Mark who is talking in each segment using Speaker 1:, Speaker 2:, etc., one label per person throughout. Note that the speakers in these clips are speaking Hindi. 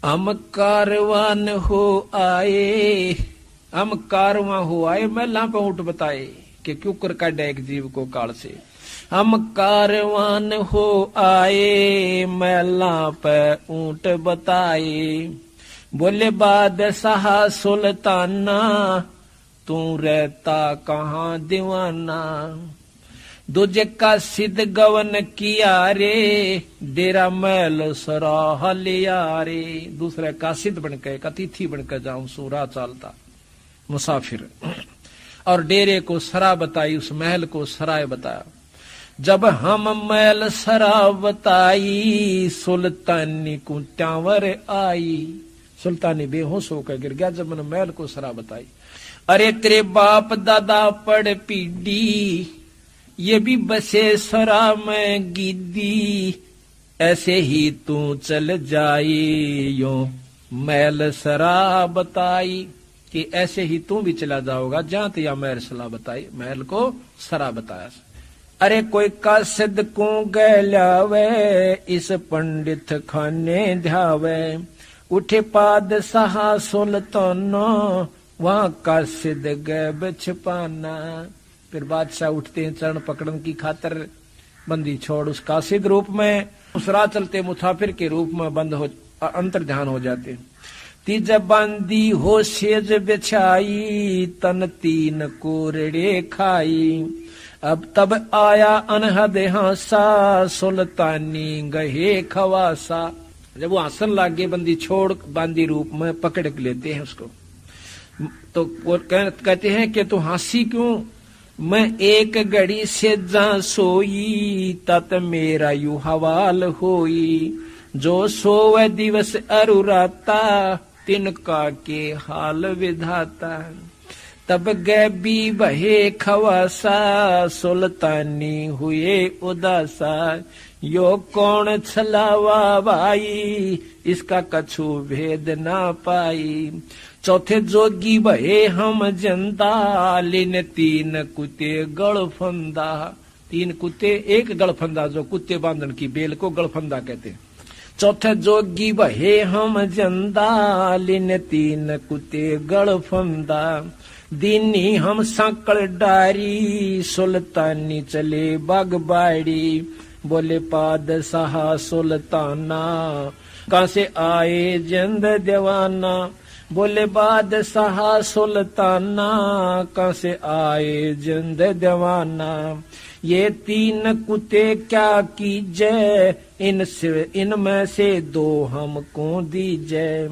Speaker 1: हम कारवान हो आए, हम कारवां हो आए, महला पे ऊँट बताए कि क्यों कर काढ़ा एक जीव को काल से। हम कारवान हो आए, महला पे ऊँट बताए। बोले बादशाह सुल्ताना, तू रहता कहाँ दीवाना। दूजे का सिद्ध गवन किया रे, डेरा महल सराह लिया रे। दूसरे का सिद्ध बनकर एक अतिथि बनकर जाऊं, सूरा चालता मुसाफिर। और डेरे को सरा बताई, उस महल को सराय बताया। जब हम महल सरा बताई, सुल्तानी को त्यावर आई। सुल्तानी बेहोश होकर गिर गया जब मैंने महल को सरा बताई। अरे तेरे बाप दादा पड़ पीडी, ये भी बसे सरा में गिद्दी। ऐसे ही तू चल जाई, यो महल सरा बताई। कि ऐसे ही तू भी चला जाओगा जहां तिया महल सरा बताई, महल को सरा बताया। अरे कोई कासिद को गैलावे, इस पंडित खाने ध्यावे। उठे पादशाह सुल्ताना, वहां कासिद गैब छिपाना। फिर बादशाह उठते हैं चरण पकड़न की खातर, बंदी छोड़ उस कासिद रूप में, उस राह चलते मुसाफिर के रूप में बंद हो अंतर ध्यान हो जाते। तीज बंदी हो सेज बिछाई, तन तीन कोरड़े खाई। अब तब आया अनहद हासा, सुल्तानी गहे खवासा। जब वो हंसन लागे, बंदी छोड़ बंदी रूप में पकड़ लेते हैं उसको। तो वो कहते हैं कि तू हंसी क्यों, मैं एक घड़ी से जा सोई, तत मेरा यू हवाल होई। जो सोवे दिवस अरुराता, तिनका के हाल विधाता। तब गैबी बहे खवासा, सुल्तानी हुए उदासा। यो कौन छलावा भाई, इसका कछु भेद ना पाई। चौथे जोगी बहे हम जिंदा, लिन तीन कुत्ते गड़फंदा। तीन कुत्ते एक गड़फंदा, जो कुत्ते बांधन की बेल को गड़फंदा कहते हैं। चौथे जोगी बहे हम जिंदा, लिन तीन कुत्ते गड़फंदा। दीनी हम सांकड़ डारी, सुल्तानी चले बागबाड़ी। बोले पादशाह सुल्ताना, कहां से आए जिंद दीवाना। बोले बादशाह सुल्ताना, कहां से आए जिंद दीवाना। ये तीन कुत्ते क्या कीजिए, इनमें से दो हमको दीजिए।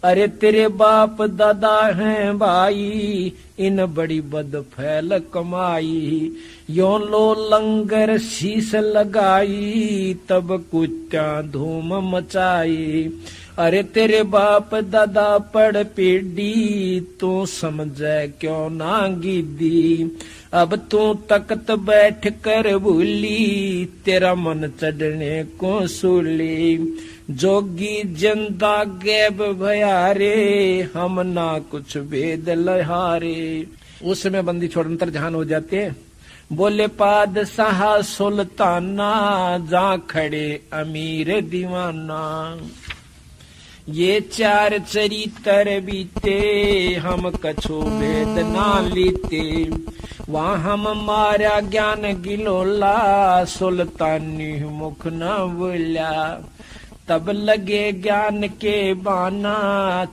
Speaker 1: अरे तेरे बाप दादा हैं भाई, इन बड़ी बद फैल कमाई। यो लो लंगर शीश लगाई, तब कुत्ता धूम मचाई। अरे तेरे बाप दादा पड़ पीडी, तू समझे क्यों ना गिद्दी। अब तू तख्त बैठ कर भूली, तेरा मन चढ़ने को सूली। जोगी जिंदा गैब भयारे, हम ना कुछ भेद लहारे। उस समय बंदी छोड़ अंतर जहान हो जाते। बोले पादशाह सुल्ताना, जा खड़े अमीर दीवाना। ये चार चरित्र बीते, हम कछु भेद ना लीते। वहाँ हम मारा ज्ञान गिलोला, सुल्तानी मुख न बोला। तब लगे ज्ञान के बाना,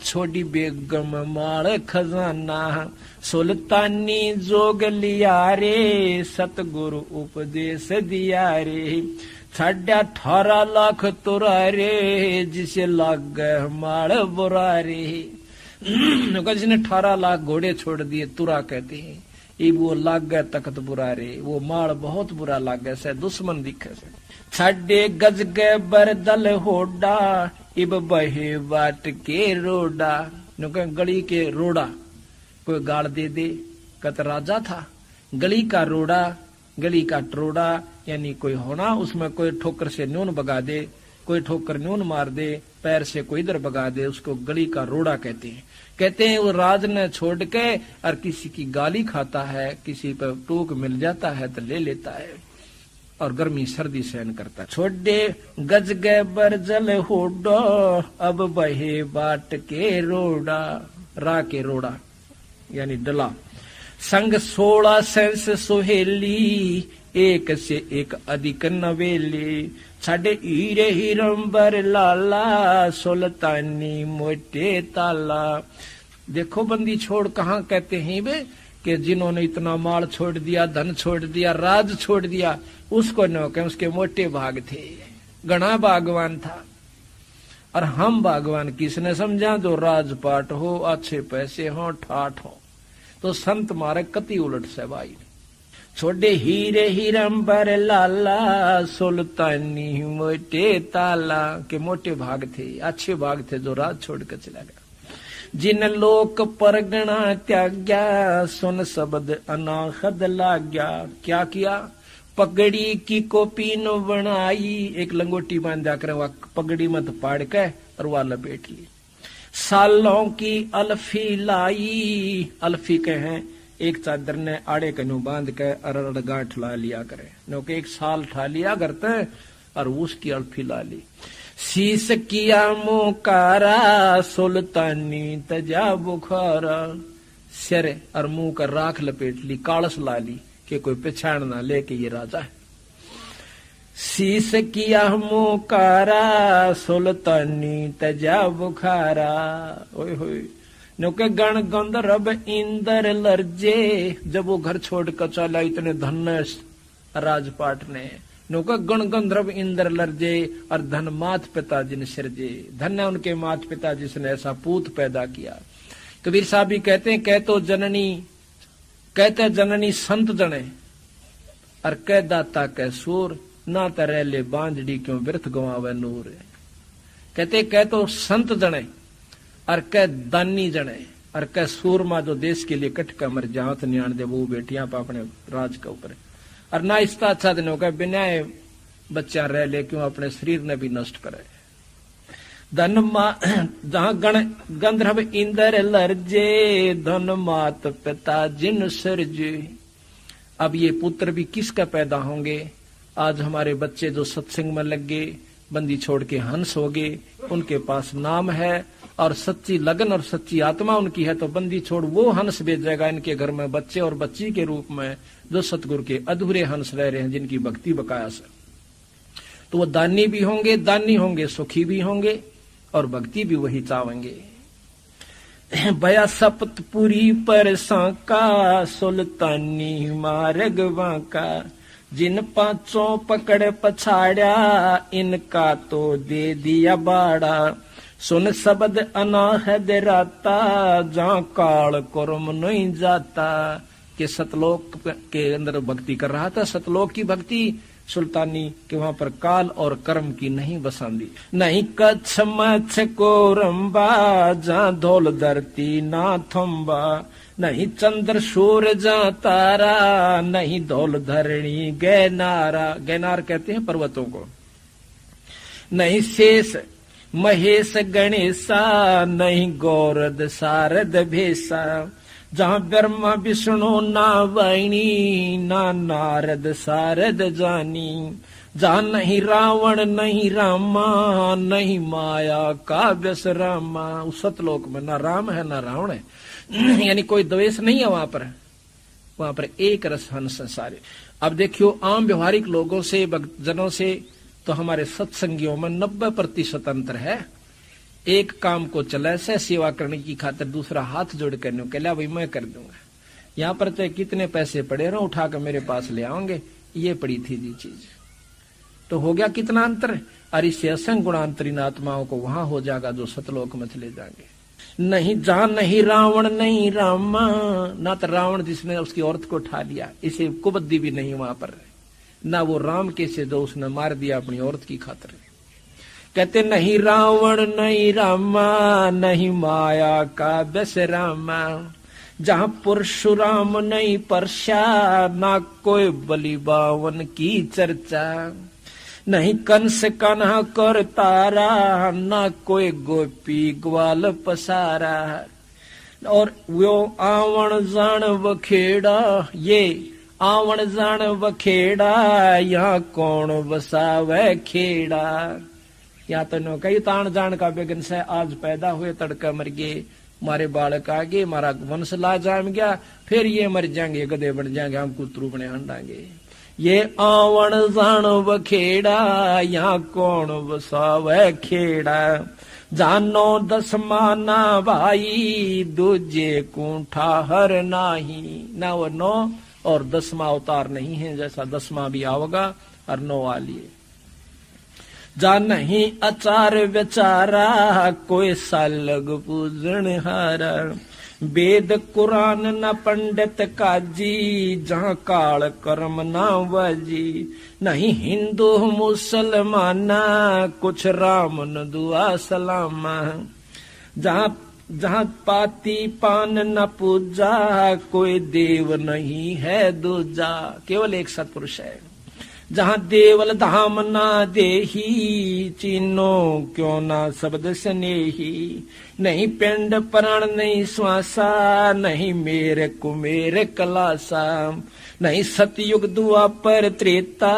Speaker 1: छोड़ी बेगम मार खजाना। सुल्तानी जोग लिया रे, सतगुरु उपदेश दिया रे। 18.5 लाख तुरा रे, जिसे लाग मार बुरा रे। जिसने 18 लाख घोड़े छोड़ दिए, तुरा कहते हैं। ये वो लाग गए तख्त बुरा रे, वो माल बहुत बुरा लाग गया से दुश्मन दिखे से। 6 गज गए बरदल होडा, इब बहे बाट के रोडा। गली के रोडा कोई गाड़ दे दे, कत राजा था। गली का रोडा, गली का टरोडा, यानी कोई होना, उसमें कोई ठोकर से न्यून बगा दे, कोई ठोकर न्यून मार दे, पैर से कोई इधर बगा दे, उसको गली का रोडा कहते हैं। कहते हैं वो राज ने छोड़ के और किसी की गाली खाता है, किसी पर टूक मिल जाता है तो ले लेता है। और गर्मी सर्दी सहन करता। छोड़े गज गए बरजल होडो, अब बहे बाट के रोड़ा, रा के रोड़ा यानी डला। संग 16 सेंस सुहेली, एक से एक अधिक नवेली। छाडे हीरे हिरंबर लाला, सुल्तानी मोटे ताला। देखो बंदी छोड़ कहाँ कहते हैं वे कि जिन्होंने इतना माल छोड़ दिया, धन छोड़ दिया, राज छोड़ दिया, उसको न कहें, उसके मोटे भाग थे। घना भागवान था। और हम भगवान किसने समझा? जो राजपाट हो, अच्छे पैसे हो, ठाठ हो। तो संत मारे कति उलट से भाई। छोड़े हीरे हिरंबर लाला, सुल्तानी मोटे ताला के मोटे भाग थे, अच्छे भाग थे, जो राज छोड़ कर चला गया। जिन लोक परगना त्याग्या, सुन शब्द अनाहद लाग्या। क्या किया? पगड़ी की कोपीन बनाई, एक लंगोटी बांधा कर वह पगड़ी मत पाड़ के और वह लपेट ली। सालों की अल्फी लाई, अल्फी के हैं एक चादर ने आड़े कन्यू बांध के अरड़ गांठ ला लिया करे, नो के एक साल ठा लिया करते और उसकी अल्फी ला ली। शीश किया मोकारा, सुल्तानी तजा बुखारा। सिर और मुंह का राख लपेट ली, कालस ला ली कि कोई पहचान ना ले कि ये राजा है। शीश किया मोकारा, सुल्तानी तजा बुखारा। ओए होए नौके गण गंधर्व इंदर लर्जे, जब वो घर छोड़ कर चला इतने धन्य राजपाट ने। नौका गण गंधर्व इंद्र लर्जे, और धन मात पिता जिन सिरजे। धन्य उनके मात पिता जिसने ऐसा पूत पैदा किया। कबीर साहब भी कहते हैं, कहते जननी संत जने, और कह दाता कह सूर, ना तरह ले बांझड़ी क्यों व्यर्थ गवावे नूर। कहते कह तो संत जने, और कह दानी जने, और कह सूरमा जो देश के लिए कटका मर जात न्याण दे वो बेटियां अपने राज के ऊपर। और ना इसका अच्छा दिन होगा बिना बच्चा रह ले क्यों अपने शरीर ने भी नष्ट करे। धन जहां गण गंधर्व इंद्र लर्जे, धन मात पिता जिन सरजे। अब ये पुत्र भी किसका पैदा होंगे? आज हमारे बच्चे जो सत्संग में लग गए, बंदी छोड़ के हंस हो गए, उनके पास नाम है और सच्ची लगन और सच्ची आत्मा उनकी है, तो बंदी छोड़ वो हंस भेजेगा इनके घर में बच्चे और बच्ची के रूप में, जो सतगुरु के अधूरे हंस रह रहे हैं, जिनकी भक्ति बकाया से। तो वो दानी भी होंगे, सुखी भी होंगे, और भक्ति भी वही चाहेंगे। भया सप्तपुरी पर सांका, सुल्तानी मार्ग वांका। जिन पांचों पकड़ पछाड़ा, इनका तो दे दिया बाड़ा। सुन शब्द अनाहद राता, जहां काल कर्म नहीं जाता। के सतलोक के अंदर भक्ति कर रहा था, सतलोक की भक्ति सुल्तानी के वहां पर काल और कर्म की नहीं बसांदी। नहीं कच्छ मच्छ को रंबा, जहां धौल धरती ना थम्बा। नहीं चंद्र सूर्य जहां तारा, नहीं धौल धरणी गैनारा। गैनार कहते हैं पर्वतों को। नहीं शेष महेश गणेशा, नहीं गौरद शारद भेषा। जहां ब्रह्मा विष्णु ना वाणी, ना नारद शारद जानी। जहां नहीं रावण नहीं रामा, नहीं माया का व्यस रामा। उस सतलोक में ना राम है ना रावण है, यानी कोई द्वेष नहीं है वहां पर एक रस हंस सारे। अब देखियो आम व्यवहारिक लोगों से, भक्तजनों से तो हमारे सत्संगियों में 90% अंतर है। एक काम को चले से सेवा करने की खातिर दूसरा हाथ जोड़ करने के लिए भाई मैं कर दूंगा। यहाँ पर चाहे कितने पैसे पड़े रहो उठा कर मेरे पास ले आओगे, ये पड़ी थी जी चीज। तो हो गया कितना अंतर। और इससे असंग गुणांतरीन आत्माओं को वहां हो जाएगा जो सतलोक में चले जाएंगे। नहीं जहां नहीं रावण नहीं रामा, ना तो रावण जिसने उसकी औरत को उठा लिया, इसे कुबद्दी भी नहीं वहां पर, ना वो राम के से जो उसने मार दिया अपनी औरत की खातिर। कहते नहीं रावण नहीं रामा, नहीं माया का व्यस रामा। जहां परशुराम नहीं परशा, ना कोई बलि बावन की चर्चा। नहीं कंस कान्हा कर तारा, ना कोई गोपी ग्वाल पसारा। और वो आवण जान वखेड़ा, ये आवन जान बखेड़ा, यहाँ कौन बसावे खेड़ा। यहाँ तो नो कई तान जान का बेगन से, आज पैदा हुए तड़का मर गए, मारे बालक आगे, मारा वंश ला जाम गया, फिर ये मर जाएंगे, गधे बन जाएंगे, हम कुतरू बने हंडांगे। ये आवन जान बखेड़ा, यहाँ कौन बसावे खेड़ा। जानो दसमाना भाई, दूजे कूठा हर नाही। ना वो 9 और 10वां अवतार नहीं है, जैसा 10वां भी आओगा और 9 वाली। जा नहीं अचार बेचारा, कोई सालग पूजन हारा। वेद कुरान न पंडित काजी, जहाँ काल कर्म ना बाजी। नहीं हिंदू मुसलमाना, कुछ राम न दुआ सलामा। जहाँ पाती पान न पूजा, कोई देव नहीं है दूजा। केवल एक सत्पुरुष है। जहाँ देवल धाम ना देही, चीनो क्यों ना शब्द स्नेही। नहीं पिंड प्राण नहीं श्वासा, नहीं मेरे कुमेर कलासा। नहीं सतयुग दुआपर त्रेता,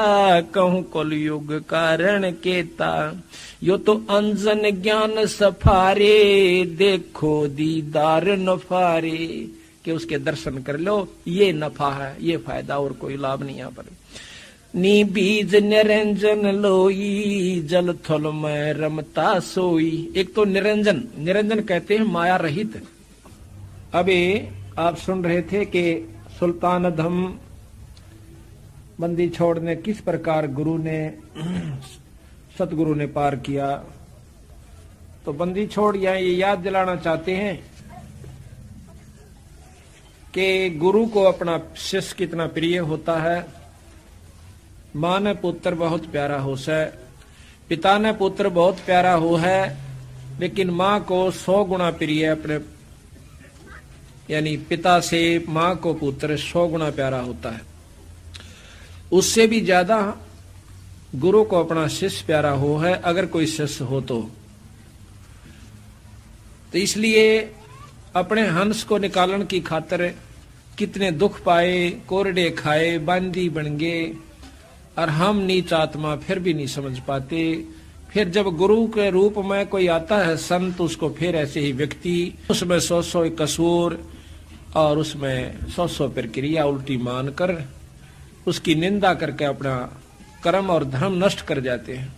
Speaker 1: कहूँ कलयुग कारण केता। यो तो अंजन ज्ञान सफारे, देखो दीदार नफारे। कि उसके दर्शन कर लो, ये नफा है, ये फायदा, और कोई लाभ नहीं यहाँ पर। नी बीज निरंजन लोई, जल थल में रमता सोई। एक तो निरंजन, निरंजन कहते हैं माया रहित। अभी आप सुन रहे थे कि सुल्तान अधम बंदी छोड़ने किस प्रकार गुरु ने, सतगुरु ने पार किया। तो बंदी छोड़ या ये याद दिलाना चाहते हैं कि गुरु को अपना शिष्य कितना प्रिय होता है। माँ ने पुत्र बहुत प्यारा हो से, पिता ने पुत्र बहुत प्यारा हो है, लेकिन माँ को 100 गुना प्रिय अपने, यानी पिता से माँ को पुत्र 100 गुना प्यारा होता है। उससे भी ज्यादा गुरु को अपना शिष्य प्यारा हो है, अगर कोई शिष्य हो तो इसलिए अपने हंस को निकालन की खातिर कितने दुख पाए, कोरडे खाए, बांदी बन गए, और हम नीच आत्मा फिर भी नहीं समझ पाते। फिर जब गुरु के रूप में कोई आता है संत, उसको फिर ऐसे ही व्यक्ति, उसमें 100 कसूर और उसमें 100 प्रक्रिया उल्टी मानकर उसकी निंदा करके अपना कर्म और धर्म नष्ट कर जाते हैं।